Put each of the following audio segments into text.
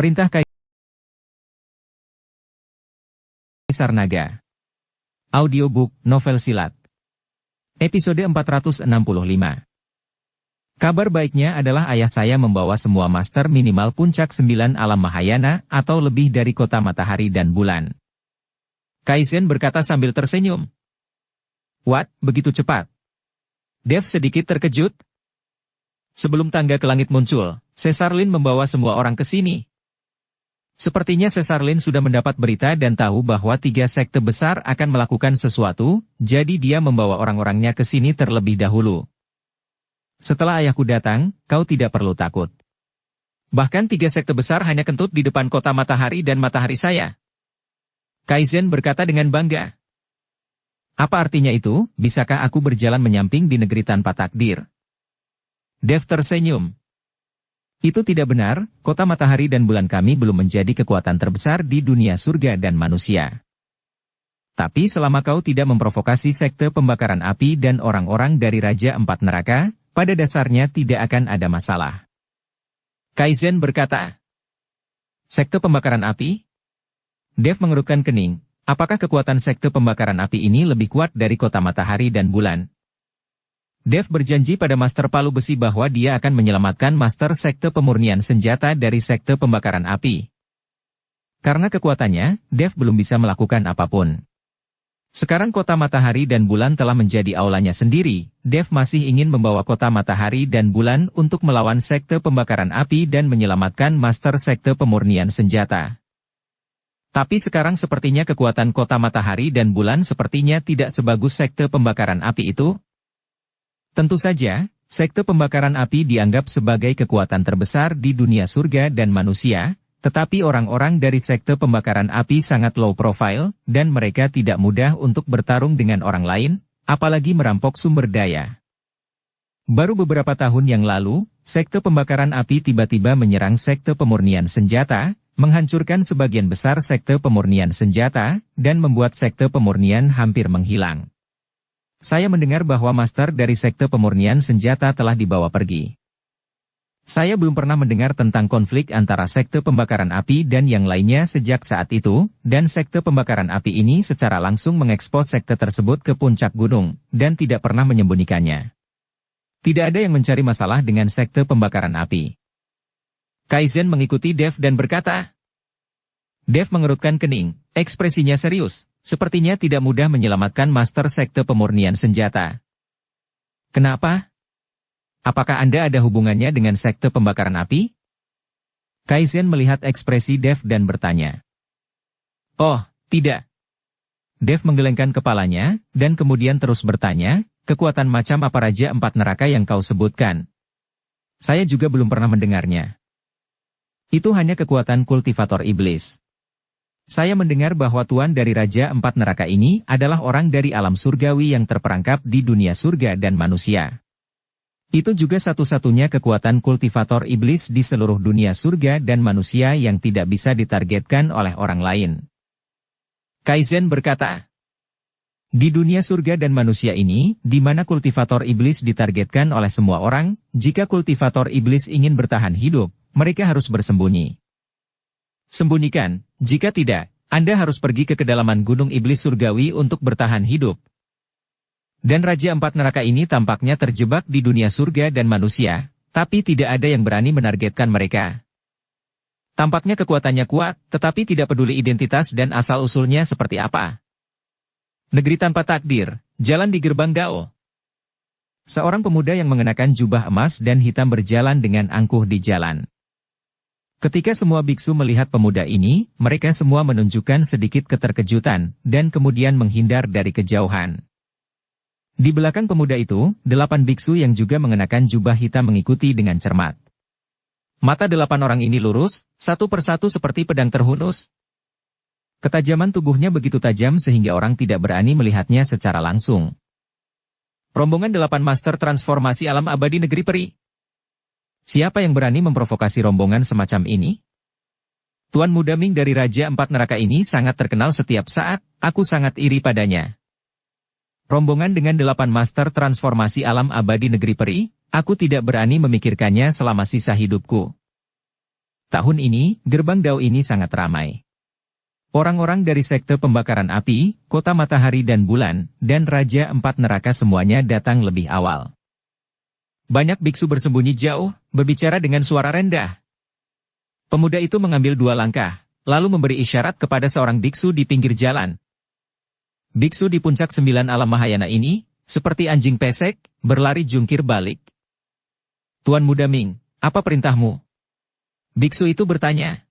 Perintah Kaisar Naga. Audiobook Novel Silat. Episode 465. Kabar baiknya adalah ayah saya membawa semua master minimal puncak 9 alam Mahayana atau lebih dari kota matahari dan bulan. Kaizen berkata sambil tersenyum. What, begitu cepat? Dev sedikit terkejut. Sebelum tangga ke langit muncul, Caesar Lin membawa semua orang ke sini. Sepertinya Caesar Lin sudah mendapat berita dan tahu bahwa 3 sekte besar akan melakukan sesuatu, jadi dia membawa orang-orangnya ke sini terlebih dahulu. Setelah ayahku datang, kau tidak perlu takut. Bahkan 3 sekte besar hanya kentut di depan kota matahari dan matahari saya. Kaizen berkata dengan bangga. Apa artinya itu? Bisakah aku berjalan menyamping di negeri tanpa takdir? Dev tersenyum. Itu tidak benar, kota matahari dan bulan kami belum menjadi kekuatan terbesar di dunia surga dan manusia. Tapi selama kau tidak memprovokasi sekte pembakaran api dan orang-orang dari Raja 4 Neraka, pada dasarnya tidak akan ada masalah. Kaizen berkata. Sekte pembakaran api? Dev mengerutkan kening, apakah kekuatan sekte pembakaran api ini lebih kuat dari kota matahari dan bulan? Dev berjanji pada Master Palu Besi bahwa dia akan menyelamatkan Master Sekte Pemurnian Senjata dari Sekte Pembakaran Api. Karena kekuatannya, Dev belum bisa melakukan apapun. Sekarang kota matahari dan bulan telah menjadi aulanya sendiri, Dev masih ingin membawa kota matahari dan bulan untuk melawan Sekte Pembakaran Api dan menyelamatkan Master Sekte Pemurnian Senjata. Tapi sekarang sepertinya kekuatan kota matahari dan bulan sepertinya tidak sebagus Sekte Pembakaran Api itu. Tentu saja, sekte pembakaran api dianggap sebagai kekuatan terbesar di dunia surga dan manusia, tetapi orang-orang dari sekte pembakaran api sangat low profile, dan mereka tidak mudah untuk bertarung dengan orang lain, apalagi merampok sumber daya. Baru beberapa tahun yang lalu, sekte pembakaran api tiba-tiba menyerang sekte pemurnian senjata, menghancurkan sebagian besar sekte pemurnian senjata, dan membuat sekte pemurnian hampir menghilang. Saya mendengar bahwa master dari sekte pemurnian senjata telah dibawa pergi. Saya belum pernah mendengar tentang konflik antara sekte pembakaran api dan yang lainnya sejak saat itu, dan sekte pembakaran api ini secara langsung mengekspos sekte tersebut ke puncak gunung, dan tidak pernah menyembunyikannya. Tidak ada yang mencari masalah dengan sekte pembakaran api. Kaizen mengikuti Dev dan berkata. Dev mengerutkan kening, ekspresinya serius. Sepertinya tidak mudah menyelamatkan Master Sekte Pemurnian Senjata. Kenapa? Apakah Anda ada hubungannya dengan Sekte Pembakaran Api? Kaizen melihat ekspresi Dev dan bertanya. Oh, tidak. Dev menggelengkan kepalanya, dan kemudian terus bertanya, kekuatan macam apa Raja 4 Neraka yang kau sebutkan? Saya juga belum pernah mendengarnya. Itu hanya kekuatan kultivator iblis. Saya mendengar bahwa tuan dari Raja 4 Neraka ini adalah orang dari alam surgawi yang terperangkap di dunia surga dan manusia. Itu juga satu-satunya kekuatan kultivator iblis di seluruh dunia surga dan manusia yang tidak bisa ditargetkan oleh orang lain. Kaizen berkata, di dunia surga dan manusia ini, di mana kultivator iblis ditargetkan oleh semua orang, jika kultivator iblis ingin bertahan hidup, mereka harus bersembunyi. Sembunyikan, jika tidak, Anda harus pergi ke kedalaman gunung iblis surgawi untuk bertahan hidup. Dan Raja 4 Neraka ini tampaknya terjebak di dunia surga dan manusia, tapi tidak ada yang berani menargetkan mereka. Tampaknya kekuatannya kuat, tetapi tidak peduli identitas dan asal-usulnya seperti apa. Negeri tanpa takdir, jalan di gerbang Dao. Seorang pemuda yang mengenakan jubah emas dan hitam berjalan dengan angkuh di jalan. Ketika semua biksu melihat pemuda ini, mereka semua menunjukkan sedikit keterkejutan, dan kemudian menghindar dari kejauhan. Di belakang pemuda itu, 8 biksu yang juga mengenakan jubah hitam mengikuti dengan cermat. Mata 8 orang ini lurus, satu persatu seperti pedang terhunus. Ketajaman tubuhnya begitu tajam sehingga orang tidak berani melihatnya secara langsung. Rombongan 8 master transformasi alam abadi negeri peri. Siapa yang berani memprovokasi rombongan semacam ini? Tuan Muda Ming dari Raja 4 Neraka ini sangat terkenal setiap saat, aku sangat iri padanya. Rombongan dengan 8 master transformasi alam abadi negeri peri, aku tidak berani memikirkannya selama sisa hidupku. Tahun ini, gerbang Dao ini sangat ramai. Orang-orang dari sekte pembakaran api, kota matahari dan bulan, dan Raja Empat Neraka semuanya datang lebih awal. Banyak biksu bersembunyi jauh, berbicara dengan suara rendah. Pemuda itu mengambil 2 langkah, lalu memberi isyarat kepada seorang biksu di pinggir jalan. Biksu di puncak 9 alam Mahayana ini, seperti anjing pesek, berlari jungkir balik. Tuan Muda Ming, apa perintahmu? Biksu itu bertanya.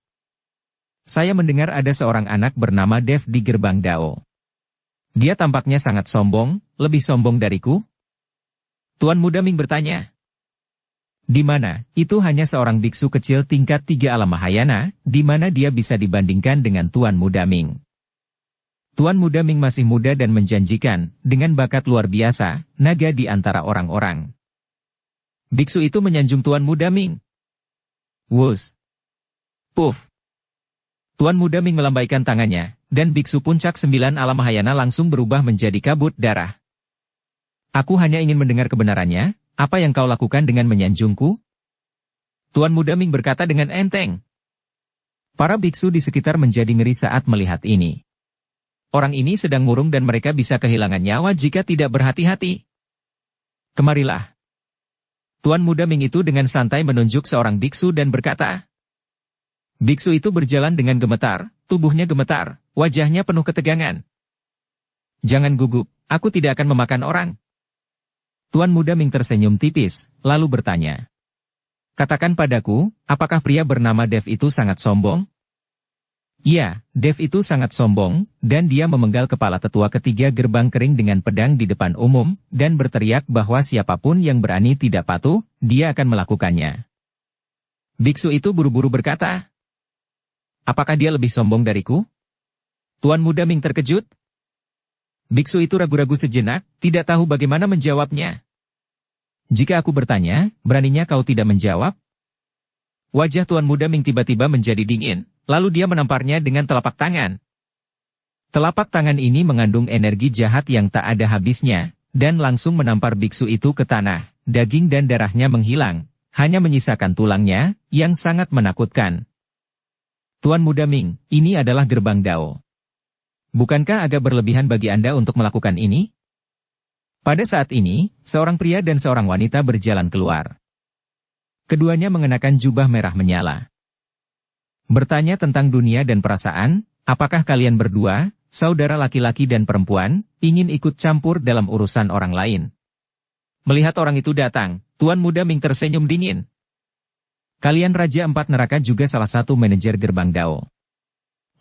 Saya mendengar ada seorang anak bernama Dev di gerbang Dao. Dia tampaknya sangat sombong, lebih sombong dariku. Tuan Muda Ming bertanya. Di mana? Itu hanya seorang biksu kecil tingkat 3 alam Mahayana, di mana dia bisa dibandingkan dengan Tuan Muda Ming. Tuan Muda Ming masih muda dan menjanjikan, dengan bakat luar biasa, naga di antara orang-orang. Biksu itu menyanjung Tuan Muda Ming. Wus. Puff. Tuan Muda Ming melambaikan tangannya, dan biksu puncak 9 alam Mahayana langsung berubah menjadi kabut darah. Aku hanya ingin mendengar kebenarannya, apa yang kau lakukan dengan menyanjungku? Tuan Muda Ming berkata dengan enteng. Para biksu di sekitar menjadi ngeri saat melihat ini. Orang ini sedang murung dan mereka bisa kehilangan nyawa jika tidak berhati-hati. Kemarilah. Tuan Muda Ming itu dengan santai menunjuk seorang biksu dan berkata. Biksu itu berjalan dengan gemetar, tubuhnya gemetar, wajahnya penuh ketegangan. Jangan gugup, aku tidak akan memakan orang. Tuan Muda Ming tersenyum tipis, lalu bertanya. Katakan padaku, apakah pria bernama Dev itu sangat sombong? Iya, Dev itu sangat sombong, dan dia memenggal kepala tetua ketiga gerbang kering dengan pedang di depan umum, dan berteriak bahwa siapapun yang berani tidak patuh, dia akan melakukannya. Biksu itu buru-buru berkata, apakah dia lebih sombong dariku? Tuan Muda Ming terkejut. Biksu itu ragu-ragu sejenak, tidak tahu bagaimana menjawabnya. Jika aku bertanya, beraninya kau tidak menjawab? Wajah Tuan Muda Ming tiba-tiba menjadi dingin. Lalu dia menamparnya dengan telapak tangan. Telapak tangan ini mengandung energi jahat yang tak ada habisnya, dan langsung menampar biksu itu ke tanah. Daging dan darahnya menghilang, hanya menyisakan tulangnya, yang sangat menakutkan. Tuan Muda Ming, ini adalah gerbang Dao. Bukankah agak berlebihan bagi Anda untuk melakukan ini? Pada saat ini, seorang pria dan seorang wanita berjalan keluar. Keduanya mengenakan jubah merah menyala. Bertanya tentang dunia dan perasaan, apakah kalian berdua, saudara laki-laki dan perempuan, ingin ikut campur dalam urusan orang lain? Melihat orang itu datang, Tuan Muda Ming tersenyum dingin. Kalian Raja Empat Neraka juga salah satu manajer gerbang Dao.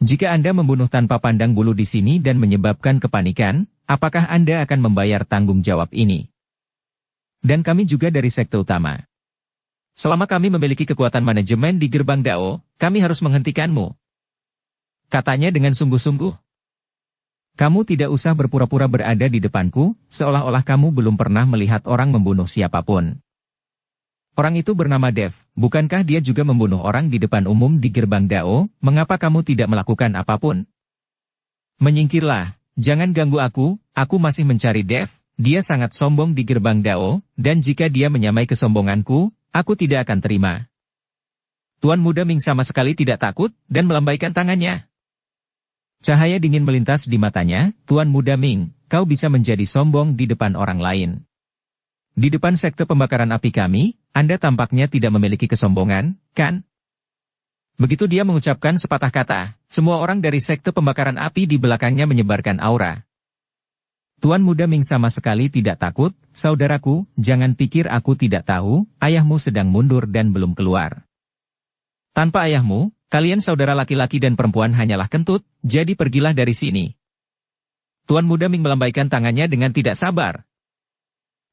Jika Anda membunuh tanpa pandang bulu di sini dan menyebabkan kepanikan, apakah Anda akan membayar tanggung jawab ini? Dan kami juga dari sekte utama. Selama kami memiliki kekuatan manajemen di gerbang Dao, kami harus menghentikanmu. Katanya dengan sungguh-sungguh. Kamu tidak usah berpura-pura berada di depanku, seolah-olah kamu belum pernah melihat orang membunuh siapapun. Orang itu bernama Dev, bukankah dia juga membunuh orang di depan umum di gerbang Dao? Mengapa kamu tidak melakukan apapun? Menyingkirlah, jangan ganggu aku masih mencari Dev, dia sangat sombong di gerbang Dao, dan jika dia menyamai kesombonganku, aku tidak akan terima. Tuan Muda Ming sama sekali tidak takut, dan melambaikan tangannya. Cahaya dingin melintas di matanya, Tuan Muda Ming, kau bisa menjadi sombong di depan orang lain. Di depan sekte pembakaran api kami, Anda tampaknya tidak memiliki kesombongan, kan? Begitu dia mengucapkan sepatah kata, semua orang dari sekte pembakaran api di belakangnya menyebarkan aura. Tuan Muda Ming sama sekali tidak takut, saudaraku, jangan pikir aku tidak tahu, ayahmu sedang mundur dan belum keluar. Tanpa ayahmu, kalian saudara laki-laki dan perempuan hanyalah kentut, jadi pergilah dari sini. Tuan Muda Ming melambaikan tangannya dengan tidak sabar.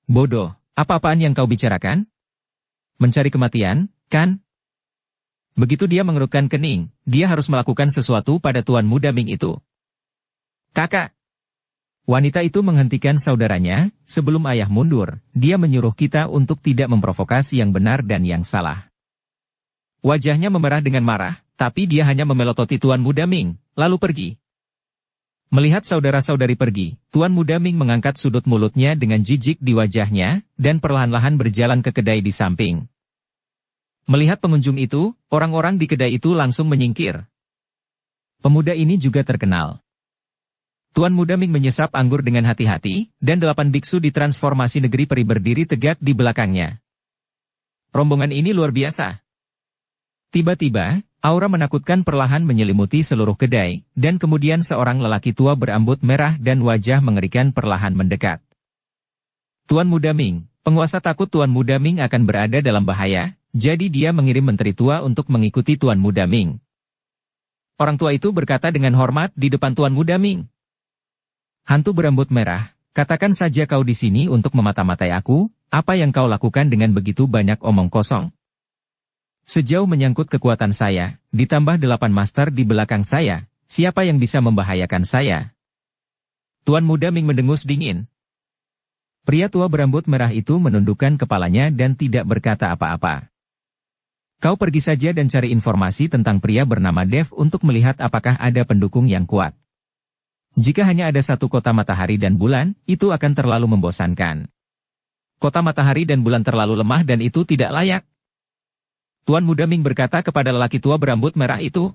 Bodoh, apa-apaan yang kau bicarakan? Mencari kematian, kan? Begitu dia mengerutkan kening, dia harus melakukan sesuatu pada Tuan Muda Ming itu. Kakak. Wanita itu menghentikan saudaranya, sebelum ayah mundur, dia menyuruh kita untuk tidak memprovokasi yang benar dan yang salah. Wajahnya memerah dengan marah, tapi dia hanya memelototi Tuan Muda Ming, lalu pergi. Melihat saudara-saudari pergi, Tuan Muda Ming mengangkat sudut mulutnya dengan jijik di wajahnya, dan perlahan-lahan berjalan ke kedai di samping. Melihat pengunjung itu, orang-orang di kedai itu langsung menyingkir. Pemuda ini juga terkenal. Tuan Muda Ming menyesap anggur dengan hati-hati, dan 8 biksu di transformasi negeri peri berdiri tegak di belakangnya. Rombongan ini luar biasa. Tiba-tiba, aura menakutkan perlahan menyelimuti seluruh kedai, dan kemudian seorang lelaki tua berambut merah dan wajah mengerikan perlahan mendekat. Tuan Muda Ming, penguasa takut Tuan Muda Ming akan berada dalam bahaya, jadi dia mengirim menteri tua untuk mengikuti Tuan Muda Ming. Orang tua itu berkata dengan hormat di depan Tuan Muda Ming. Hantu berambut merah, katakan saja kau di sini untuk memata-matai aku, apa yang kau lakukan dengan begitu banyak omong kosong? Sejauh menyangkut kekuatan saya, ditambah 8 master di belakang saya, siapa yang bisa membahayakan saya? Tuan Muda Ming mendengus dingin. Pria tua berambut merah itu menundukkan kepalanya dan tidak berkata apa-apa. Kau pergi saja dan cari informasi tentang pria bernama Dev untuk melihat apakah ada pendukung yang kuat. Jika hanya ada satu kota matahari dan bulan, itu akan terlalu membosankan. Kota matahari dan bulan terlalu lemah dan itu tidak layak. Tuan Muda Ming berkata kepada lelaki tua berambut merah itu.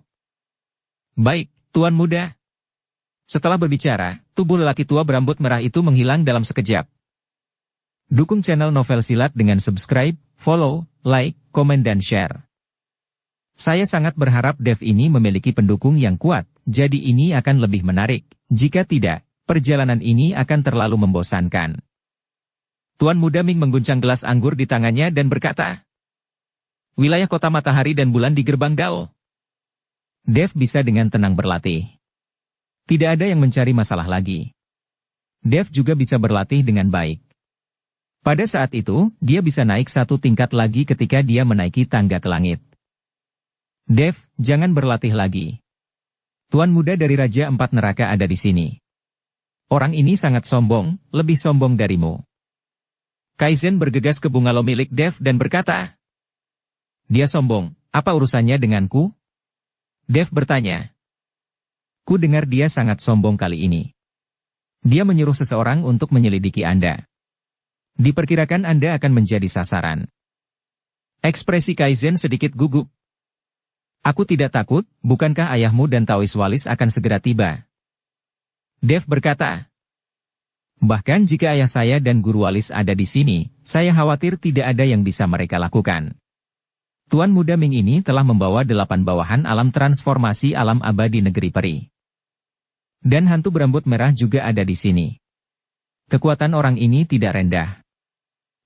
Baik, Tuan Muda. Setelah berbicara, tubuh lelaki tua berambut merah itu menghilang dalam sekejap. Dukung channel Novel Silat dengan subscribe, follow, like, komen dan share. Saya sangat berharap Dev ini memiliki pendukung yang kuat, jadi ini akan lebih menarik. Jika tidak, perjalanan ini akan terlalu membosankan. Tuan Muda Ming mengguncang gelas anggur di tangannya dan berkata, wilayah kota matahari dan bulan di gerbang Dao. Dev bisa dengan tenang berlatih. Tidak ada yang mencari masalah lagi. Dev juga bisa berlatih dengan baik. Pada saat itu, dia bisa naik 1 tingkat lagi ketika dia menaiki tangga ke langit. Dev, jangan berlatih lagi. Tuan muda dari Raja 4 Neraka ada di sini. Orang ini sangat sombong, lebih sombong darimu. Kaizen bergegas ke bungalow milik Dev dan berkata, dia sombong, apa urusannya denganku? Dev bertanya. Ku dengar dia sangat sombong kali ini. Dia menyuruh seseorang untuk menyelidiki Anda. Diperkirakan Anda akan menjadi sasaran. Ekspresi Kaizen sedikit gugup. Aku tidak takut, bukankah ayahmu dan Taois Walis akan segera tiba? Dev berkata. Bahkan jika ayah saya dan Guru Walis ada di sini, saya khawatir tidak ada yang bisa mereka lakukan. Tuan Muda Ming ini telah membawa 8 bawahan alam transformasi alam abadi negeri peri. Dan hantu berambut merah juga ada di sini. Kekuatan orang ini tidak rendah.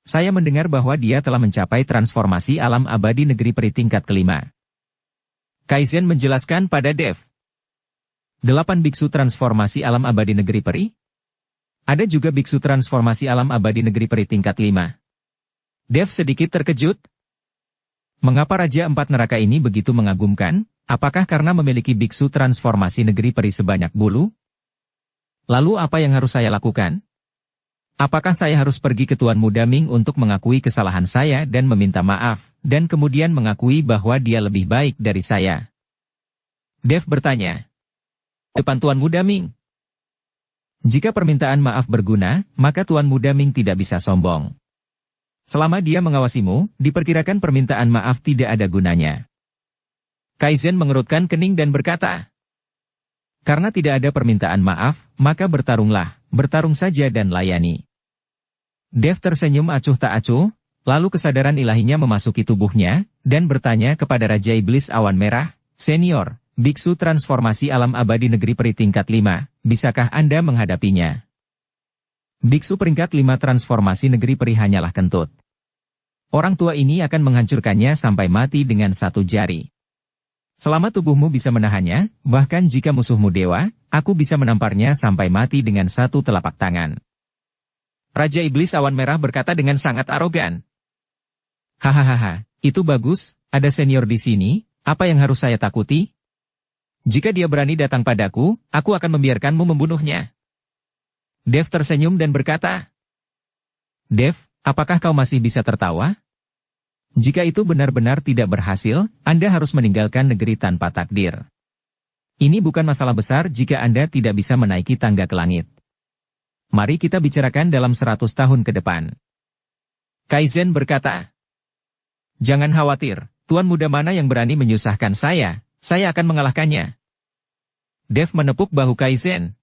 Saya mendengar bahwa dia telah mencapai transformasi alam abadi negeri peri tingkat kelima. Kaizen menjelaskan pada Dev. 8 biksu transformasi alam abadi negeri peri? Ada juga biksu transformasi alam abadi negeri peri tingkat 5. Dev sedikit terkejut. Mengapa Raja 4 Neraka ini begitu mengagumkan? Apakah karena memiliki biksu transformasi negeri peri sebanyak bulu? Lalu apa yang harus saya lakukan? Apakah saya harus pergi ke Tuan Muda Ming untuk mengakui kesalahan saya dan meminta maaf, dan kemudian mengakui bahwa dia lebih baik dari saya? Dev bertanya. Depan Tuan Muda Ming. Jika permintaan maaf berguna, maka Tuan Muda Ming tidak bisa sombong. Selama dia mengawasimu, diperkirakan permintaan maaf tidak ada gunanya. Kaizen mengerutkan kening dan berkata. Karena tidak ada permintaan maaf, maka bertarunglah, bertarung saja dan layani. Dev tersenyum acuh tak acuh, lalu kesadaran ilahinya memasuki tubuhnya, dan bertanya kepada Raja Iblis Awan Merah, Senior, Biksu Transformasi Alam Abadi Negeri Peri tingkat 5, bisakah Anda menghadapinya? Biksu peringkat 5 Transformasi Negeri Peri hanyalah kentut. Orang tua ini akan menghancurkannya sampai mati dengan 1 jari. Selama tubuhmu bisa menahannya, bahkan jika musuhmu dewa, aku bisa menamparnya sampai mati dengan 1 telapak tangan. Raja Iblis Awan Merah berkata dengan sangat arogan. Hahaha, itu bagus, ada senior di sini, apa yang harus saya takuti? Jika dia berani datang padaku, aku akan membiarkanmu membunuhnya. Dev tersenyum dan berkata. Dev, apakah kau masih bisa tertawa? Jika itu benar-benar tidak berhasil, Anda harus meninggalkan negeri tanpa takdir. Ini bukan masalah besar jika Anda tidak bisa menaiki tangga ke langit. Mari kita bicarakan dalam 100 tahun ke depan. Kaizen berkata. Jangan khawatir, Tuan muda mana yang berani menyusahkan saya akan mengalahkannya. Dev menepuk bahu Kaizen.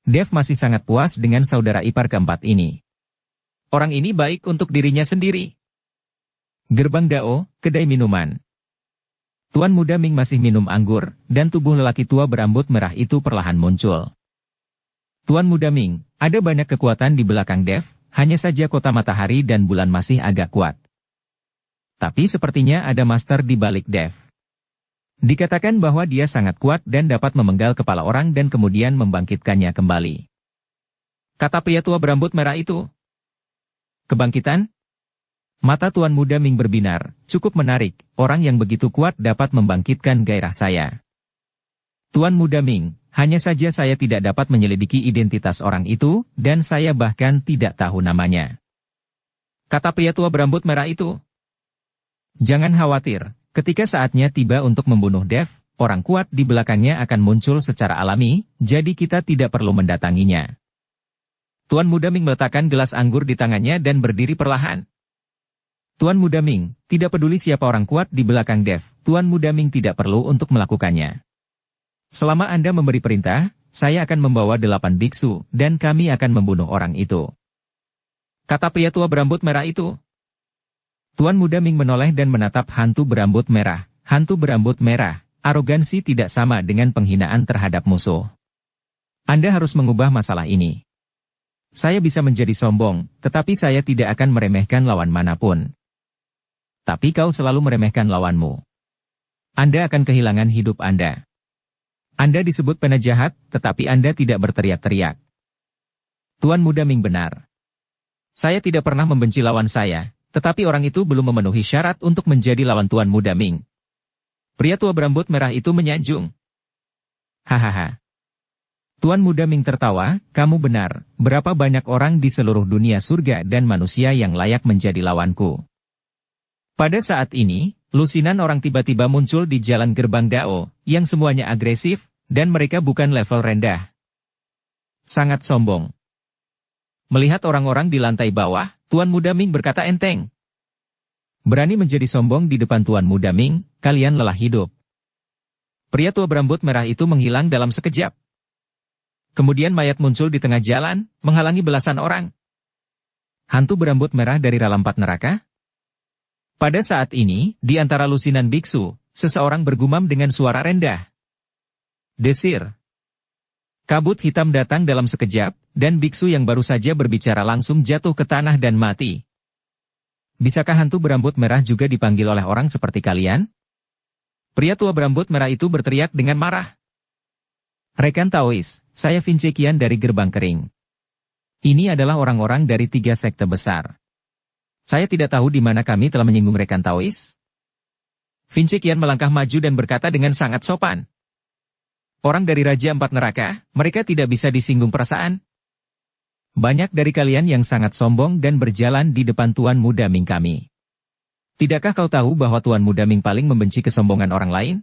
Dev masih sangat puas dengan saudara ipar keempat ini. Orang ini baik untuk dirinya sendiri. Gerbang Dao, kedai minuman. Tuan muda Ming masih minum anggur, dan tubuh lelaki tua berambut merah itu perlahan muncul. Tuan muda Ming, ada banyak kekuatan di belakang Dev, hanya saja kota matahari dan bulan masih agak kuat. Tapi sepertinya ada master di balik Dev. Dikatakan bahwa dia sangat kuat dan dapat memenggal kepala orang dan kemudian membangkitkannya kembali. Kata pria tua berambut merah itu. Kebangkitan? Mata Tuan muda Ming berbinar, cukup menarik, orang yang begitu kuat dapat membangkitkan gairah saya. Tuan muda Ming, hanya saja saya tidak dapat menyelidiki identitas orang itu, dan saya bahkan tidak tahu namanya. Kata pria tua berambut merah itu. Jangan khawatir, ketika saatnya tiba untuk membunuh Dev, orang kuat di belakangnya akan muncul secara alami, jadi kita tidak perlu mendatanginya. Tuan muda Ming meletakkan gelas anggur di tangannya dan berdiri perlahan. Tuan muda Ming, tidak peduli siapa orang kuat di belakang Dev, Tuan muda Ming tidak perlu untuk melakukannya. Selama Anda memberi perintah, saya akan membawa 8 biksu, dan kami akan membunuh orang itu. Kata pria tua berambut merah itu. Tuan muda Ming menoleh dan menatap hantu berambut merah. Hantu berambut merah, arogansi tidak sama dengan penghinaan terhadap musuh. Anda harus mengubah masalah ini. Saya bisa menjadi sombong, tetapi saya tidak akan meremehkan lawan manapun. Tapi kau selalu meremehkan lawanmu. Anda akan kehilangan hidup Anda. Anda disebut penajahat, tetapi Anda tidak berteriak-teriak. Tuan muda Ming benar. Saya tidak pernah membenci lawan saya. Tetapi orang itu belum memenuhi syarat untuk menjadi lawan Tuan muda Ming. Pria tua berambut merah itu menyanjung. Hahaha. Tuan muda Ming tertawa, kamu benar, berapa banyak orang di seluruh dunia surga dan manusia yang layak menjadi lawanku. Pada saat ini, lusinan orang tiba-tiba muncul di jalan gerbang Dao, yang semuanya agresif, dan mereka bukan level rendah. Sangat sombong. Melihat orang-orang di lantai bawah, Tuan muda Ming berkata enteng. Berani menjadi sombong di depan Tuan muda Ming, kalian lelah hidup. Pria tua berambut merah itu menghilang dalam sekejap. Kemudian mayat muncul di tengah jalan, menghalangi belasan orang. Hantu berambut merah dari Ralampat Neraka? Pada saat ini, di antara lusinan biksu, seseorang bergumam dengan suara rendah. Desir. Kabut hitam datang dalam sekejap, dan biksu yang baru saja berbicara langsung jatuh ke tanah dan mati. Bisakah hantu berambut merah juga dipanggil oleh orang seperti kalian? Pria tua berambut merah itu berteriak dengan marah. Rekan Taois, saya Vince Qian dari Gerbang Kering. Ini adalah orang-orang dari 3 sekte besar. Saya tidak tahu di mana kami telah menyinggung rekan Taois. Vince Qian melangkah maju dan berkata dengan sangat sopan. Orang dari Raja 4 Neraka, mereka tidak bisa disinggung perasaan. Banyak dari kalian yang sangat sombong dan berjalan di depan Tuan muda Ming kami. Tidakkah kau tahu bahwa Tuan muda Ming paling membenci kesombongan orang lain?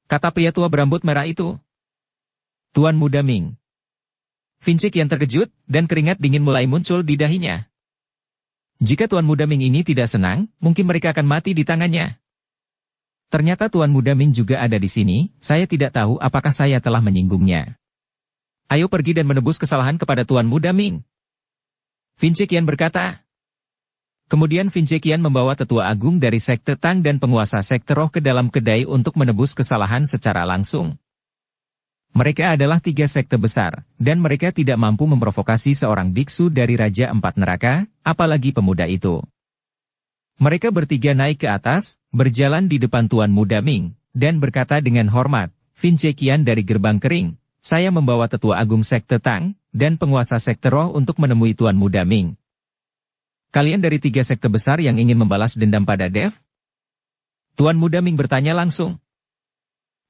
Kata pria tua berambut merah itu. Tuan muda Ming. Vince Qian terkejut, dan keringat dingin mulai muncul di dahinya. Jika Tuan muda Ming ini tidak senang, mungkin mereka akan mati di tangannya. Ternyata Tuan muda Ming juga ada di sini, saya tidak tahu apakah saya telah menyinggungnya. Ayo pergi dan menebus kesalahan kepada Tuan muda Ming. Vince Qian berkata. Kemudian Vince Qian membawa tetua agung dari sekte Tang dan penguasa sekte roh ke dalam kedai untuk menebus kesalahan secara langsung. Mereka adalah 3 sekte besar, dan mereka tidak mampu memprovokasi seorang biksu dari Raja 4 Neraka, apalagi pemuda itu. Mereka bertiga naik ke atas, berjalan di depan Tuan muda Ming, dan berkata dengan hormat, Vince Qian dari Gerbang Kering, saya membawa tetua agung sekte Tang, dan penguasa sekte roh untuk menemui Tuan muda Ming. Kalian dari 3 sekte besar yang ingin membalas dendam pada Dev? Tuan muda Ming bertanya langsung.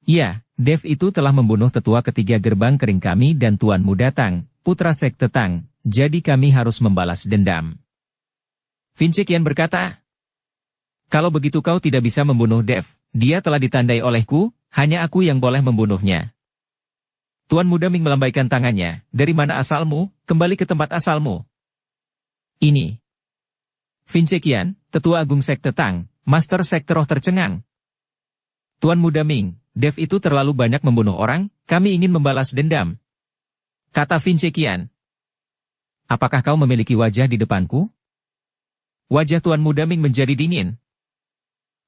Ya, Dev itu telah membunuh tetua ketiga Gerbang Kering kami dan Tuan muda Tang, putra sekte Tang, jadi kami harus membalas dendam. Vince Qian berkata, kalau begitu kau tidak bisa membunuh Dev, dia telah ditandai olehku, hanya aku yang boleh membunuhnya. Tuan muda Ming melambaikan tangannya, dari mana asalmu, kembali ke tempat asalmu. Ini. Vince Qian, tetua agung sekte Tang, Master Sekte Roh tercengang. Tuan Muda Ming, Dev itu terlalu banyak membunuh orang, kami ingin membalas dendam. Kata Vince Qian. Apakah kau memiliki wajah di depanku? Wajah Tuan Muda Ming menjadi dingin.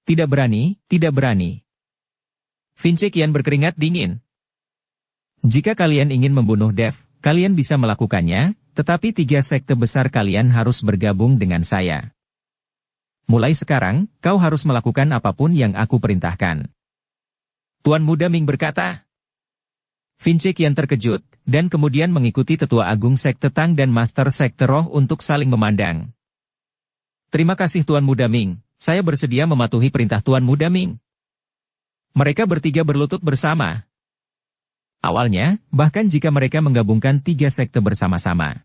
Tidak berani, tidak berani. Vince Qian berkeringat dingin. Jika kalian ingin membunuh Dev, kalian bisa melakukannya, tetapi 3 sekte besar kalian harus bergabung dengan saya. Mulai sekarang, kau harus melakukan apapun yang aku perintahkan. Tuan Muda Ming berkata. Vince Qian terkejut, dan kemudian mengikuti Tetua Agung Sekte Tang dan Master Sekte Roh untuk saling memandang. Terima kasih Tuan Muda Ming, saya bersedia mematuhi perintah Tuan Muda Ming. Mereka bertiga berlutut bersama. Awalnya, bahkan jika mereka menggabungkan 3 sekte bersama-sama.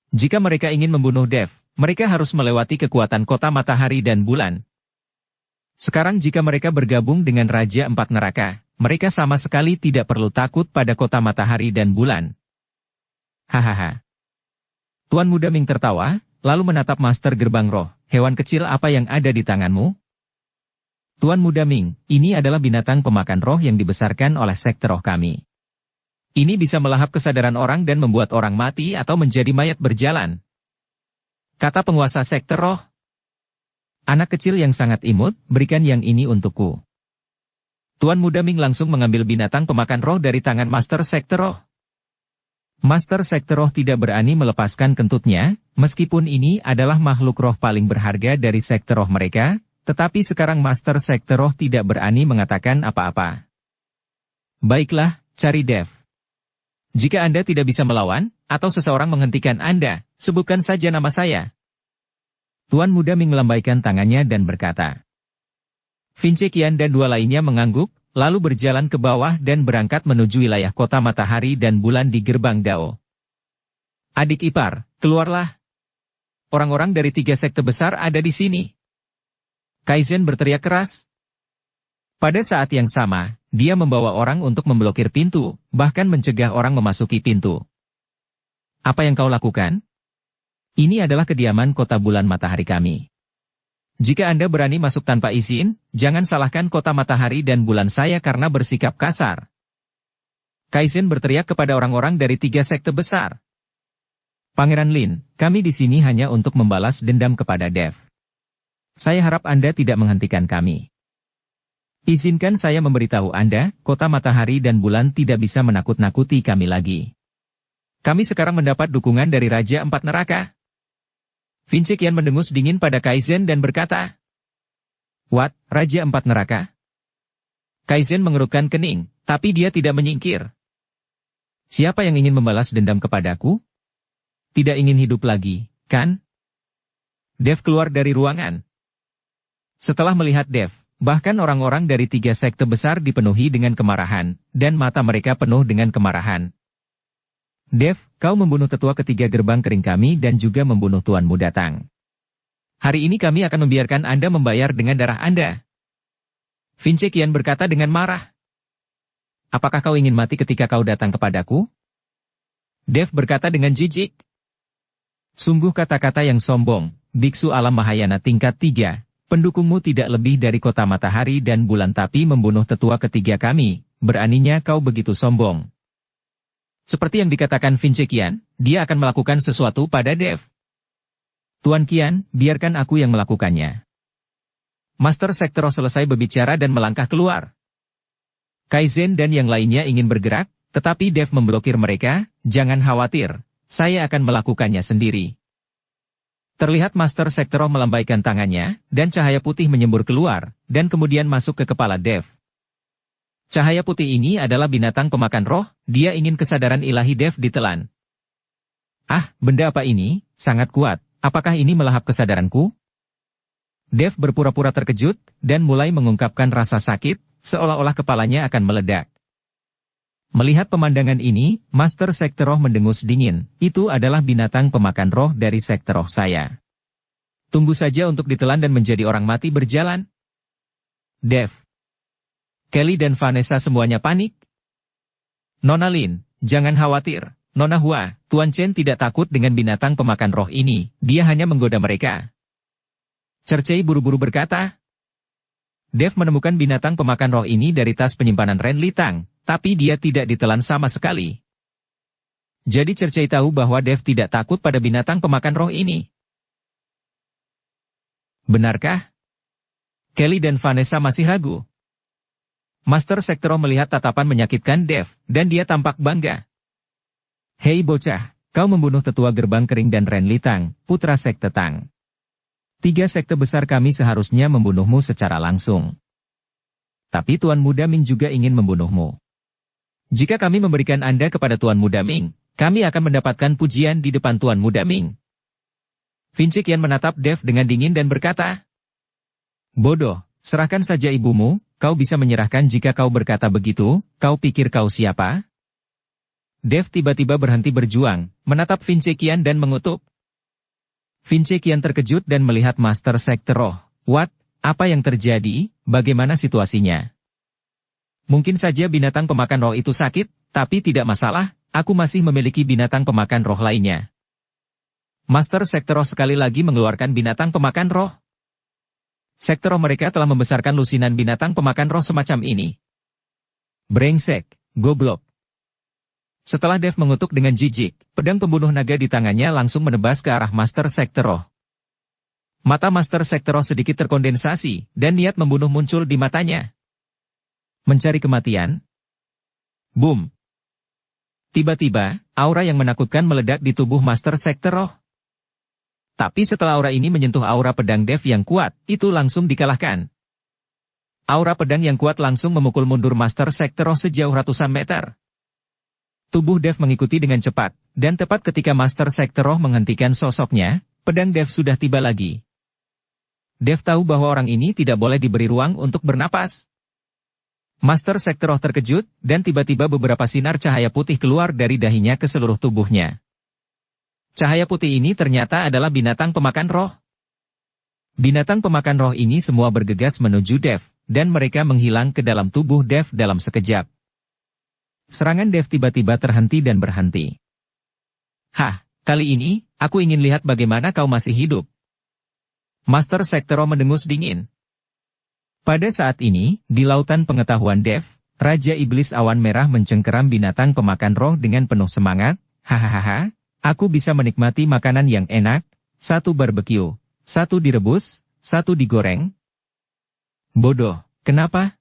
Jika mereka ingin membunuh Dev, mereka harus melewati kekuatan kota matahari dan bulan. Sekarang jika mereka bergabung dengan Raja 4 Neraka, mereka sama sekali tidak perlu takut pada kota matahari dan bulan. Hahaha. Tuan Muda Ming tertawa, lalu menatap Master Gerbang Roh, hewan kecil apa yang ada di tanganmu? Tuan Muda Ming, ini adalah binatang pemakan roh yang dibesarkan oleh sekte roh kami. Ini bisa melahap kesadaran orang dan membuat orang mati atau menjadi mayat berjalan. Kata penguasa sekte roh. Anak kecil yang sangat imut, berikan yang ini untukku. Tuan Muda Ming langsung mengambil binatang pemakan roh dari tangan Master Sekte Roh. Master Sekte Roh tidak berani melepaskan kentutnya, meskipun ini adalah makhluk roh paling berharga dari sekte roh mereka, tetapi sekarang Master Sekte Roh tidak berani mengatakan apa-apa. Baiklah, cari Dev. Jika Anda tidak bisa melawan, atau seseorang menghentikan Anda, sebutkan saja nama saya. Tuan Muda Ming melambaikan tangannya dan berkata. Vince Qian dan 2 lainnya mengangguk, lalu berjalan ke bawah dan berangkat menuju wilayah kota matahari dan bulan di gerbang Dao. Adik ipar, keluarlah. Orang-orang dari 3 sekte besar ada di sini. Kaizen berteriak keras. Pada saat yang sama, dia membawa orang untuk memblokir pintu, bahkan mencegah orang memasuki pintu. Apa yang kau lakukan? Ini adalah kediaman kota bulan matahari kami. Jika Anda berani masuk tanpa izin, jangan salahkan kota matahari dan bulan saya karena bersikap kasar. Kaizen berteriak kepada orang-orang dari 3 sekte besar. Pangeran Lin, kami di sini hanya untuk membalas dendam kepada Dev. Saya harap Anda tidak menghentikan kami. Izinkan saya memberitahu Anda, kota matahari dan bulan tidak bisa menakut-nakuti kami lagi. Kami sekarang mendapat dukungan dari Raja 4 Neraka. Vince Qian mendengus dingin pada Kaizen dan berkata, What, Raja 4 Neraka? Kaizen mengerutkan kening, tapi dia tidak menyingkir. Siapa yang ingin membalas dendam kepadaku? Tidak ingin hidup lagi, kan? Dev keluar dari ruangan. Setelah melihat Dev, bahkan orang-orang dari 3 sekte besar dipenuhi dengan kemarahan, dan mata mereka penuh dengan kemarahan. Dev, kau membunuh tetua ketiga gerbang kering kami dan juga membunuh Tuan Muda Tang. Hari ini kami akan membiarkan Anda membayar dengan darah Anda. Vince Qian berkata dengan marah. Apakah kau ingin mati ketika kau datang kepadaku? Dev berkata dengan jijik. Sungguh kata-kata yang sombong, biksu alam Mahayana tingkat 3. Pendukungmu tidak lebih dari kota matahari dan bulan tapi membunuh tetua ketiga kami, beraninya kau begitu sombong. Seperti yang dikatakan Vince Qian, dia akan melakukan sesuatu pada Dev. Tuan Qian, biarkan aku yang melakukannya. Master Sekte Roh selesai berbicara dan melangkah keluar. Kaizen dan yang lainnya ingin bergerak, tetapi Dev memblokir mereka, jangan khawatir, saya akan melakukannya sendiri. Terlihat Master Sekte Roh melambaikan tangannya, dan cahaya putih menyembur keluar, dan kemudian masuk ke kepala Dev. Cahaya putih ini adalah binatang pemakan roh, dia ingin kesadaran ilahi Dev ditelan. Ah, benda apa ini? Sangat kuat, apakah ini melahap kesadaranku? Dev berpura-pura terkejut, dan mulai mengungkapkan rasa sakit, seolah-olah kepalanya akan meledak. Melihat pemandangan ini, Master Sekte Roh mendengus dingin, itu adalah binatang pemakan roh dari Sekte Roh saya. Tunggu saja untuk ditelan dan menjadi orang mati berjalan. Dev. Kelly dan Vanessa semuanya panik. Nona Lin, jangan khawatir, Nona Hua, Tuan Chen tidak takut dengan binatang pemakan roh ini, dia hanya menggoda mereka. Cercei buru-buru berkata. Dev menemukan binatang pemakan roh ini dari tas penyimpanan Ren Litang, tapi dia tidak ditelan sama sekali. Jadi Cercei tahu bahwa Dev tidak takut pada binatang pemakan roh ini. Benarkah? Kelly dan Vanessa masih ragu. Master Sektoro melihat tatapan menyakitkan Dev, dan dia tampak bangga. Hei bocah, kau membunuh tetua gerbang kering dan Ren Litang, putra sekte Tang. 3 sekte besar kami seharusnya membunuhmu secara langsung. Tapi Tuan Muda Ming juga ingin membunuhmu. Jika kami memberikan Anda kepada Tuan Muda Ming, kami akan mendapatkan pujian di depan Tuan Muda Ming. Vinci Qian menatap Dev dengan dingin dan berkata, bodoh, serahkan saja ibumu, kau bisa menyerahkan jika kau berkata begitu, kau pikir kau siapa? Dev tiba-tiba berhenti berjuang, menatap Vinci Qian dan mengutuk. Vinci Qian terkejut dan melihat Master Sekte Roh. What? Apa yang terjadi? Bagaimana situasinya? Mungkin saja binatang pemakan roh itu sakit, tapi tidak masalah, aku masih memiliki binatang pemakan roh lainnya. Master Sekte Roh sekali lagi mengeluarkan binatang pemakan roh. Sekte Roh mereka telah membesarkan lusinan binatang pemakan roh semacam ini. Brengsek, goblok. Setelah Dev mengutuk dengan jijik, pedang pembunuh naga di tangannya langsung menebas ke arah Master Sekte Roh. Mata Master Sekte Roh sedikit terkondensasi, dan niat membunuh muncul di matanya. Mencari kematian? Boom! Tiba-tiba, aura yang menakutkan meledak di tubuh Master Sekte Roh. Tapi setelah aura ini menyentuh aura pedang Dev yang kuat, itu langsung dikalahkan. Aura pedang yang kuat langsung memukul mundur Master Sekte Roh sejauh ratusan meter. Tubuh Dev mengikuti dengan cepat, dan tepat ketika Master Sekte Roh menghentikan sosoknya, pedang Dev sudah tiba lagi. Dev tahu bahwa orang ini tidak boleh diberi ruang untuk bernapas. Master Sekte Roh terkejut, dan tiba-tiba beberapa sinar cahaya putih keluar dari dahinya ke seluruh tubuhnya. Cahaya putih ini ternyata adalah binatang pemakan roh. Binatang pemakan roh ini semua bergegas menuju Dev, dan mereka menghilang ke dalam tubuh Dev dalam sekejap. Serangan Dev tiba-tiba terhenti dan berhenti. Hah, kali ini, aku ingin lihat bagaimana kau masih hidup. Master Sekte Roh mendengus dingin. Pada saat ini, di lautan pengetahuan Dev, Raja Iblis Awan Merah mencengkeram binatang pemakan roh dengan penuh semangat. Hahaha, aku bisa menikmati makanan yang enak, 1 barbeque, 1 direbus, 1 digoreng. Bodoh, kenapa?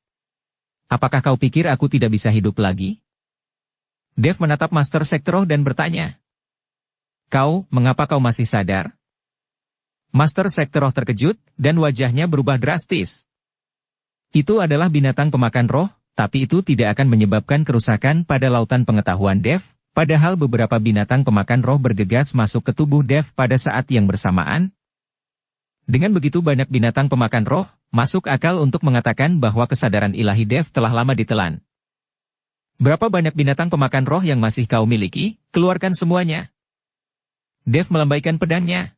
Apakah kau pikir aku tidak bisa hidup lagi? Dev menatap Master Sekte Roh dan bertanya. Mengapa kau masih sadar? Master Sekte Roh terkejut, dan wajahnya berubah drastis. Itu adalah binatang pemakan roh, tapi itu tidak akan menyebabkan kerusakan pada lautan pengetahuan Dev, padahal beberapa binatang pemakan roh bergegas masuk ke tubuh Dev pada saat yang bersamaan. Dengan begitu banyak binatang pemakan roh, masuk akal untuk mengatakan bahwa kesadaran ilahi Dev telah lama ditelan. Berapa banyak binatang pemakan roh yang masih kau miliki? Keluarkan semuanya. Dev melambaikan pedangnya.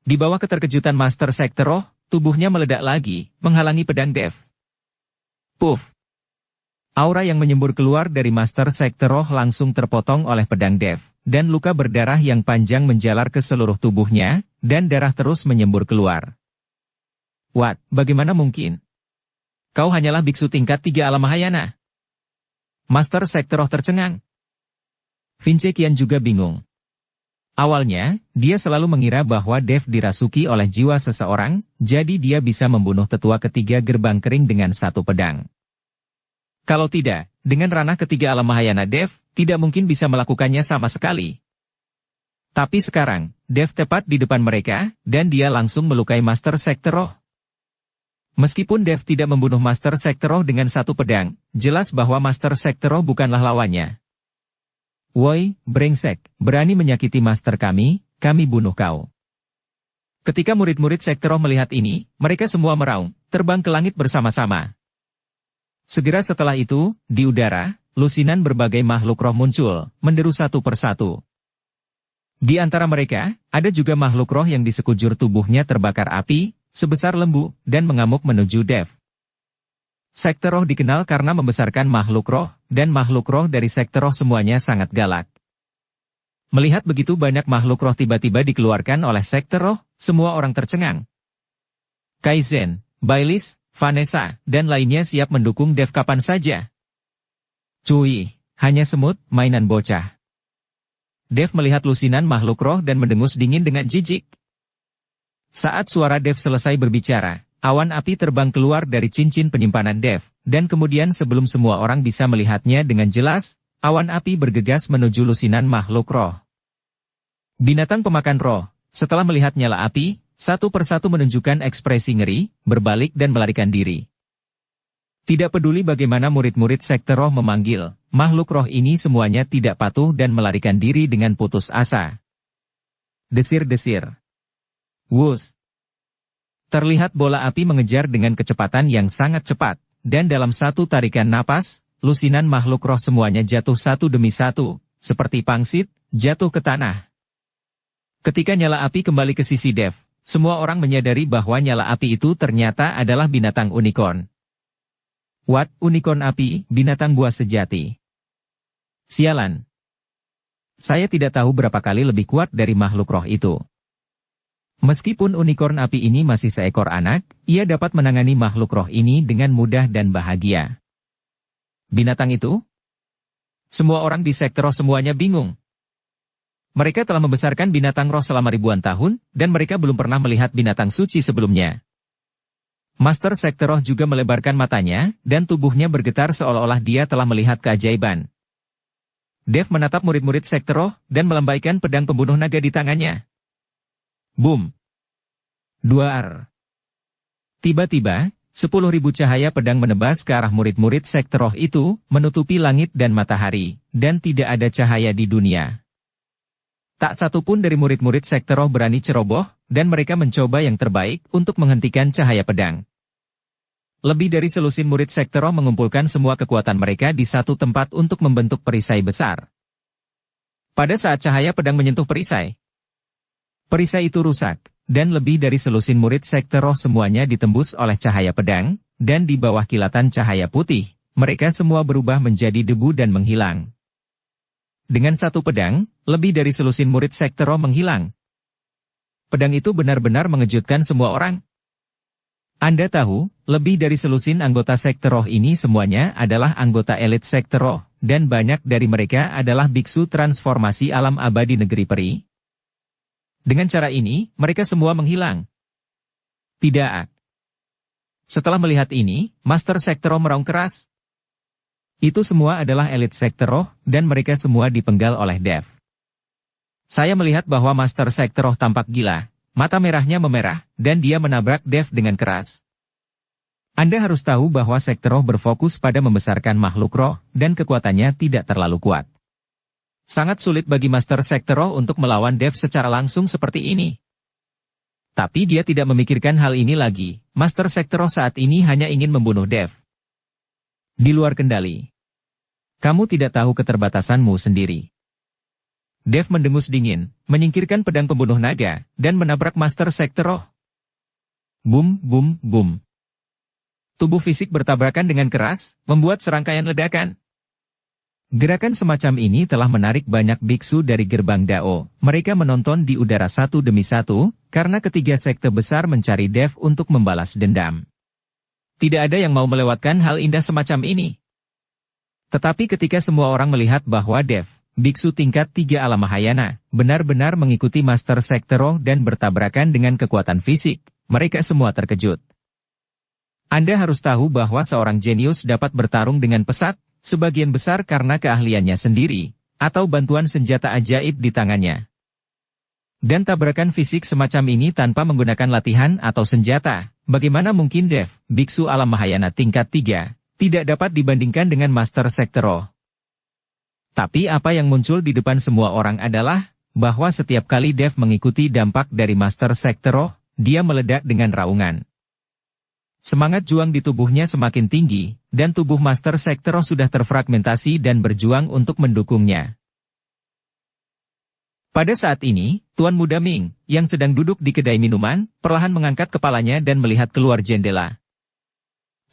Di bawah keterkejutan Master Sekte Roh, tubuhnya meledak lagi, menghalangi pedang Dev. Puff! Aura yang menyembur keluar dari Master Sekte Roh langsung terpotong oleh pedang Dev, dan luka berdarah yang panjang menjalar ke seluruh tubuhnya, dan darah terus menyembur keluar. What? Bagaimana mungkin? Kau hanyalah biksu tingkat 3 alam Mahayana. Master Sekte Roh tercengang. Vinci Qian juga bingung. Awalnya, dia selalu mengira bahwa Dev dirasuki oleh jiwa seseorang, jadi dia bisa membunuh tetua ketiga gerbang kering dengan 1 pedang. Kalau tidak, dengan ranah ketiga alam Mahayana Dev, tidak mungkin bisa melakukannya sama sekali. Tapi sekarang, Dev tepat di depan mereka, dan dia langsung melukai Master Sekte Roh. Meskipun Dev tidak membunuh Master Sekte Roh dengan 1 pedang, jelas bahwa Master Sekte Roh bukanlah lawannya. Woi, brengsek, berani menyakiti Master kami bunuh kau. Ketika murid-murid Sekte Roh melihat ini, mereka semua meraung, terbang ke langit bersama-sama. Segera setelah itu, di udara, lusinan berbagai makhluk roh muncul, menderu satu persatu. Di antara mereka, ada juga makhluk roh yang di sekujur tubuhnya terbakar api, sebesar lembu, dan mengamuk menuju Dev. Sekte Roh dikenal karena membesarkan makhluk roh, dan makhluk roh dari Sekte Roh semuanya sangat galak. Melihat begitu banyak makhluk roh tiba-tiba dikeluarkan oleh Sekte Roh, semua orang tercengang. Kaizen, Bailis, Vanessa, dan lainnya siap mendukung Dev kapan saja. Cuy, hanya semut, mainan bocah. Dev melihat lusinan makhluk roh dan mendengus dingin dengan jijik. Saat suara Dev selesai berbicara, awan api terbang keluar dari cincin penyimpanan Dev, dan kemudian sebelum semua orang bisa melihatnya dengan jelas, awan api bergegas menuju lusinan makhluk roh. Binatang pemakan roh, setelah melihat nyala api, satu persatu menunjukkan ekspresi ngeri, berbalik dan melarikan diri. Tidak peduli bagaimana murid-murid sekte roh memanggil, makhluk roh ini semuanya tidak patuh dan melarikan diri dengan putus asa. Desir-desir. Wus. Terlihat bola api mengejar dengan kecepatan yang sangat cepat, dan dalam satu tarikan napas, lusinan makhluk roh semuanya jatuh satu demi satu, seperti pangsit, jatuh ke tanah. Ketika nyala api kembali ke sisi Dev, semua orang menyadari bahwa nyala api itu ternyata adalah binatang unicorn. What, unicorn api, binatang buas sejati. Sialan. Saya tidak tahu berapa kali lebih kuat dari makhluk roh itu. Meskipun unicorn api ini masih seekor anak, ia dapat menangani makhluk roh ini dengan mudah dan bahagia. Binatang itu? Semua orang di sekte roh semuanya bingung. Mereka telah membesarkan binatang roh selama ribuan tahun, dan mereka belum pernah melihat binatang suci sebelumnya. Master sekte roh juga melebarkan matanya, dan tubuhnya bergetar seolah-olah dia telah melihat keajaiban. Dev menatap murid-murid sekte roh, dan melambaikan pedang pembunuh naga di tangannya. Boom. Duar. Tiba-tiba, 10.000 cahaya pedang menebas ke arah murid-murid sekte roh itu, menutupi langit dan matahari, dan tidak ada cahaya di dunia. Tak satu pun dari murid-murid sekte roh berani ceroboh, dan mereka mencoba yang terbaik untuk menghentikan cahaya pedang. Lebih dari selusin murid sekte roh mengumpulkan semua kekuatan mereka di satu tempat untuk membentuk perisai besar. Pada saat cahaya pedang menyentuh perisai itu rusak, dan lebih dari selusin murid sekte roh semuanya ditembus oleh cahaya pedang, dan di bawah kilatan cahaya putih, mereka semua berubah menjadi debu dan menghilang. Dengan satu pedang, lebih dari selusin murid sekte roh menghilang. Pedang itu benar-benar mengejutkan semua orang. Anda tahu, lebih dari selusin anggota sekte roh ini semuanya adalah anggota elit sekte roh, dan banyak dari mereka adalah biksu transformasi alam abadi negeri peri. Dengan cara ini, mereka semua menghilang. Tidak. Setelah melihat ini, Master sekte roh meraung keras. Itu semua adalah elit sekte roh, dan mereka semua dipenggal oleh Dev. Saya melihat bahwa Master sekte roh tampak gila, mata merahnya memerah, dan dia menabrak Dev dengan keras. Anda harus tahu bahwa sekte roh berfokus pada membesarkan makhluk roh, dan kekuatannya tidak terlalu kuat. Sangat sulit bagi Master sekte roh untuk melawan Dev secara langsung seperti ini. Tapi dia tidak memikirkan hal ini lagi, Master sekte roh saat ini hanya ingin membunuh Dev. Di luar kendali. Kamu tidak tahu keterbatasanmu sendiri. Dev mendengus dingin, menyingkirkan pedang pembunuh naga, dan menabrak Master sekte roh. Boom, boom, boom. Tubuh fisik bertabrakan dengan keras, membuat serangkaian ledakan. Gerakan semacam ini telah menarik banyak biksu dari gerbang Dao. Mereka menonton di udara satu demi satu, karena ketiga sekte besar mencari Dev untuk membalas dendam. Tidak ada yang mau melewatkan hal indah semacam ini. Tetapi ketika semua orang melihat bahwa Dev, biksu tingkat 3 alam Mahayana, benar-benar mengikuti Master sekte roh dan bertabrakan dengan kekuatan fisik, mereka semua terkejut. Anda harus tahu bahwa seorang jenius dapat bertarung dengan pesat, sebagian besar karena keahliannya sendiri, atau bantuan senjata ajaib di tangannya. Dan tabrakan fisik semacam ini tanpa menggunakan latihan atau senjata, bagaimana mungkin Dev, biksu alam Mahayana tingkat 3, tidak dapat dibandingkan dengan Master sekte roh. Tapi apa yang muncul di depan semua orang adalah, bahwa setiap kali Dev mengikuti dampak dari Master sekte roh, dia meledak dengan raungan. Semangat juang di tubuhnya semakin tinggi, dan tubuh Master sekte roh sudah terfragmentasi dan berjuang untuk mendukungnya. Pada saat ini, Tuan Muda Ming, yang sedang duduk di kedai minuman, perlahan mengangkat kepalanya dan melihat keluar jendela.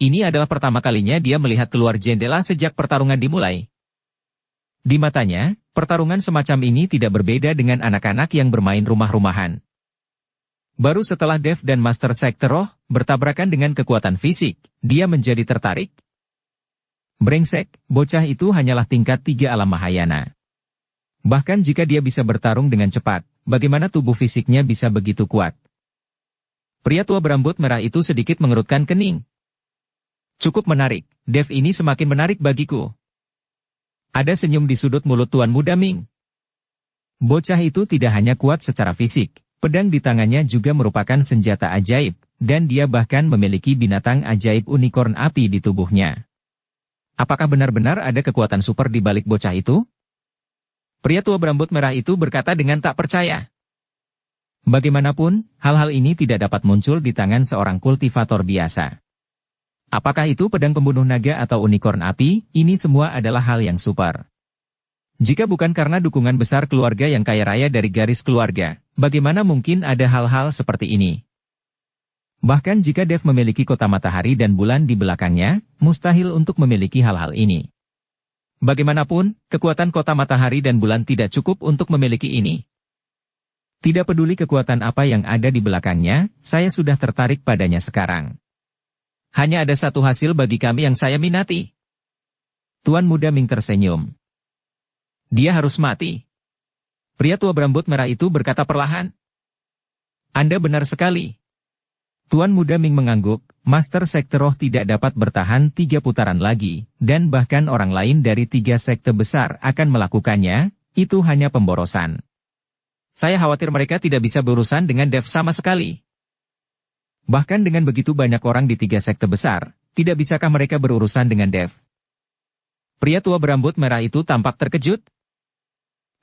Ini adalah pertama kalinya dia melihat keluar jendela sejak pertarungan dimulai. Di matanya, pertarungan semacam ini tidak berbeda dengan anak-anak yang bermain rumah-rumahan. Baru setelah Dev dan Master Sekte Roh bertabrakan dengan kekuatan fisik, dia menjadi tertarik. Brengsek, bocah itu hanyalah tingkat 3 alam Mahayana. Bahkan jika dia bisa bertarung dengan cepat, bagaimana tubuh fisiknya bisa begitu kuat? Pria tua berambut merah itu sedikit mengerutkan kening. Cukup menarik, Dev ini semakin menarik bagiku. Ada senyum di sudut mulut Tuan Muda Ming. Bocah itu tidak hanya kuat secara fisik, pedang di tangannya juga merupakan senjata ajaib, dan dia bahkan memiliki binatang ajaib unicorn api di tubuhnya. Apakah benar-benar ada kekuatan super di balik bocah itu? Pria tua berambut merah itu berkata dengan tak percaya. Bagaimanapun, hal-hal ini tidak dapat muncul di tangan seorang kultivator biasa. Apakah itu pedang pembunuh naga atau unicorn api, ini semua adalah hal yang super. Jika bukan karena dukungan besar keluarga yang kaya raya dari garis keluarga, bagaimana mungkin ada hal-hal seperti ini? Bahkan jika Dev memiliki kota matahari dan bulan di belakangnya, mustahil untuk memiliki hal-hal ini. Bagaimanapun, kekuatan kota matahari dan bulan tidak cukup untuk memiliki ini. Tidak peduli kekuatan apa yang ada di belakangnya, saya sudah tertarik padanya sekarang. Hanya ada satu hasil bagi kami yang saya minati. Tuan Muda Ming tersenyum. Dia harus mati. Pria tua berambut merah itu berkata perlahan. Anda benar sekali. Tuan Muda Ming mengangguk, Master Sekte Roh tidak dapat bertahan 3 putaran lagi, dan bahkan orang lain dari 3 sekte besar akan melakukannya, itu hanya pemborosan. Saya khawatir mereka tidak bisa berurusan dengan Dev sama sekali. Bahkan dengan begitu banyak orang di 3 sekte besar, tidak bisakah mereka berurusan dengan Dev? Pria tua berambut merah itu tampak terkejut.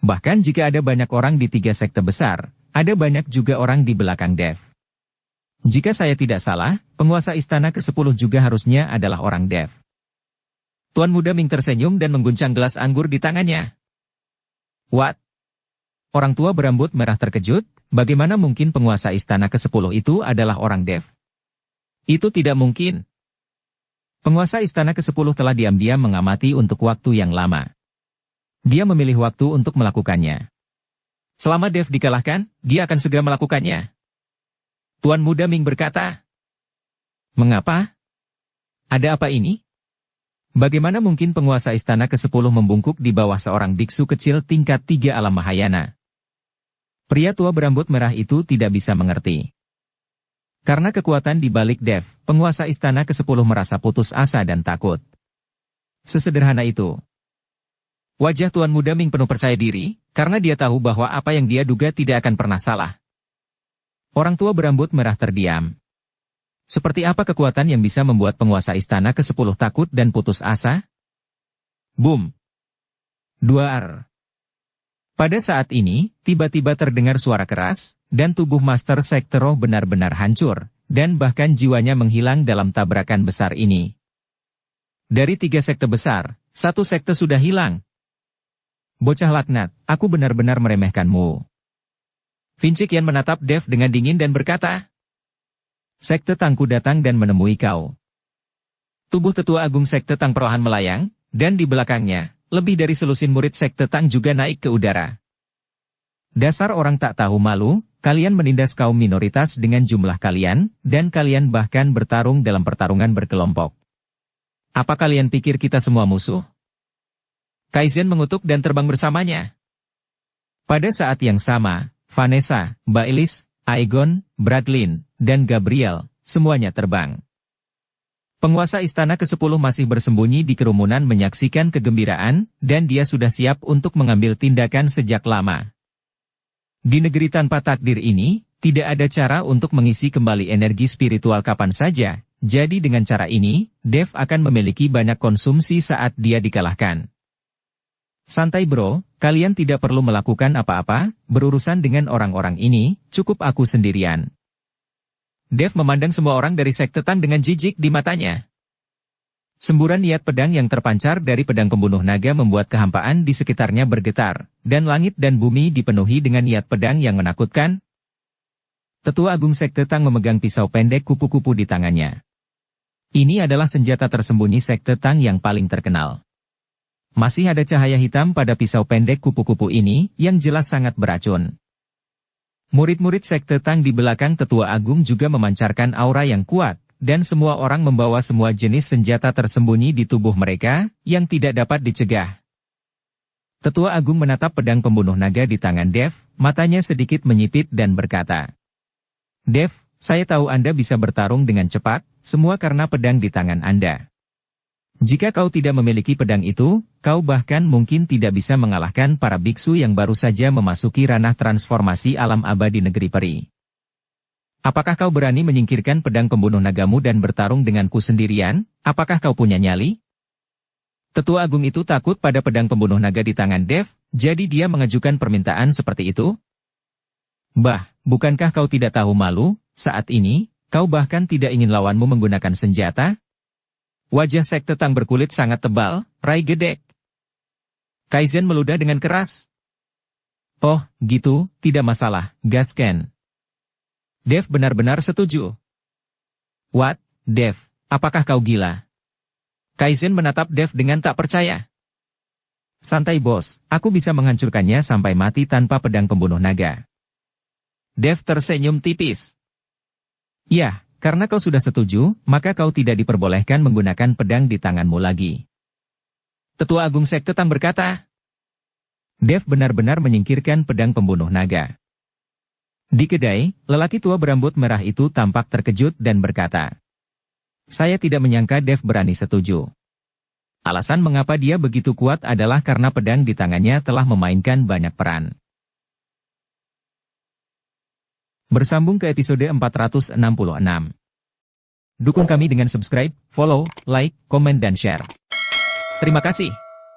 Bahkan jika ada banyak orang di 3 sekte besar, ada banyak juga orang di belakang Dev. Jika saya tidak salah, penguasa istana ke-10 juga harusnya adalah orang Dev. Tuan Muda Ming tersenyum dan mengguncang gelas anggur di tangannya. What? Orang tua berambut merah terkejut, bagaimana mungkin penguasa istana ke-10 itu adalah orang Dev? Itu tidak mungkin. Penguasa istana ke-10 telah diam-diam mengamati untuk waktu yang lama. Dia memilih waktu untuk melakukannya. Selama Dev dikalahkan, dia akan segera melakukannya. Tuan Muda Ming berkata. Mengapa? Ada apa ini? Bagaimana mungkin penguasa istana ke-10 membungkuk di bawah seorang biksu kecil tingkat 3 alam Mahayana? Pria tua berambut merah itu tidak bisa mengerti. Karena kekuatan di balik Dev, penguasa istana ke-10 merasa putus asa dan takut. Sesederhana itu. Wajah Tuan Muda Ming penuh percaya diri, karena dia tahu bahwa apa yang dia duga tidak akan pernah salah. Orang tua berambut merah terdiam. Seperti apa kekuatan yang bisa membuat penguasa istana ke-10 takut dan putus asa? Boom! Duar! Pada saat ini, tiba-tiba terdengar suara keras, dan tubuh Master Sekte Roh benar-benar hancur, dan bahkan jiwanya menghilang dalam tabrakan besar ini. Dari 3 sekte besar, 1 sekte sudah hilang. Bocah laknat, aku benar-benar meremehkanmu. Vinci Qian menatap Dev dengan dingin dan berkata, Sekte Tangku datang dan menemui kau. Tubuh tetua agung Sekte Tang perlahan melayang, dan di belakangnya, lebih dari selusin murid Sekte Tang juga naik ke udara. Dasar orang tak tahu malu, kalian menindas kaum minoritas dengan jumlah kalian, dan kalian bahkan bertarung dalam pertarungan berkelompok. Apa kalian pikir kita semua musuh? Kaizen mengutuk dan terbang bersamanya. Pada saat yang sama, Vanessa, Mbak Elis, Aegon, Bradlin, dan Gabriel, semuanya terbang. Penguasa istana ke-10 masih bersembunyi di kerumunan menyaksikan kegembiraan, dan dia sudah siap untuk mengambil tindakan sejak lama. Di negeri tanpa takdir ini, tidak ada cara untuk mengisi kembali energi spiritual kapan saja, jadi dengan cara ini, Dev akan memiliki banyak konsumsi saat dia dikalahkan. Santai bro, kalian tidak perlu melakukan apa-apa, berurusan dengan orang-orang ini, cukup aku sendirian. Dev memandang semua orang dari Sekte Tang dengan jijik di matanya. Semburan niat pedang yang terpancar dari pedang pembunuh naga membuat kehampaan di sekitarnya bergetar, dan langit dan bumi dipenuhi dengan niat pedang yang menakutkan. Tetua Agung Sekte Tang memegang pisau pendek kupu-kupu di tangannya. Ini adalah senjata tersembunyi Sekte Tang yang paling terkenal. Masih ada cahaya hitam pada pisau pendek kupu-kupu ini, yang jelas sangat beracun. Murid-murid Sekte Tang di belakang Tetua Agung juga memancarkan aura yang kuat, dan semua orang membawa semua jenis senjata tersembunyi di tubuh mereka, yang tidak dapat dicegah. Tetua Agung menatap pedang pembunuh naga di tangan Dev, matanya sedikit menyipit dan berkata, "Dev, saya tahu Anda bisa bertarung dengan cepat, semua karena pedang di tangan Anda. Jika kau tidak memiliki pedang itu, kau bahkan mungkin tidak bisa mengalahkan para biksu yang baru saja memasuki ranah transformasi alam abadi negeri peri. Apakah kau berani menyingkirkan pedang pembunuh nagamu dan bertarung denganku sendirian? Apakah kau punya nyali?" Tetua Agung itu takut pada pedang pembunuh naga di tangan Dev, jadi dia mengajukan permintaan seperti itu. "Bah, bukankah kau tidak tahu malu, saat ini, kau bahkan tidak ingin lawanmu menggunakan senjata?" Wajah Sekte Tang berkulit sangat tebal, Rai Gedek. Kaizen meludah dengan keras. "Oh, gitu, tidak masalah, gasken." Dev benar-benar setuju. "What, Dev, apakah kau gila?" Kaizen menatap Dev dengan tak percaya. "Santai bos, aku bisa menghancurkannya sampai mati tanpa pedang pembunuh naga." Dev tersenyum tipis. "Ya, karena kau sudah setuju, maka kau tidak diperbolehkan menggunakan pedang di tanganmu lagi." Tetua Agung Sekte Tang berkata. Dev benar-benar menyingkirkan pedang pembunuh naga. Di kedai, lelaki tua berambut merah itu tampak terkejut dan berkata, "Saya tidak menyangka Dev berani setuju. Alasan mengapa dia begitu kuat adalah karena pedang di tangannya telah memainkan banyak peran." Bersambung ke episode 466. Dukung kami dengan subscribe, follow, like, komen dan share. Terima kasih.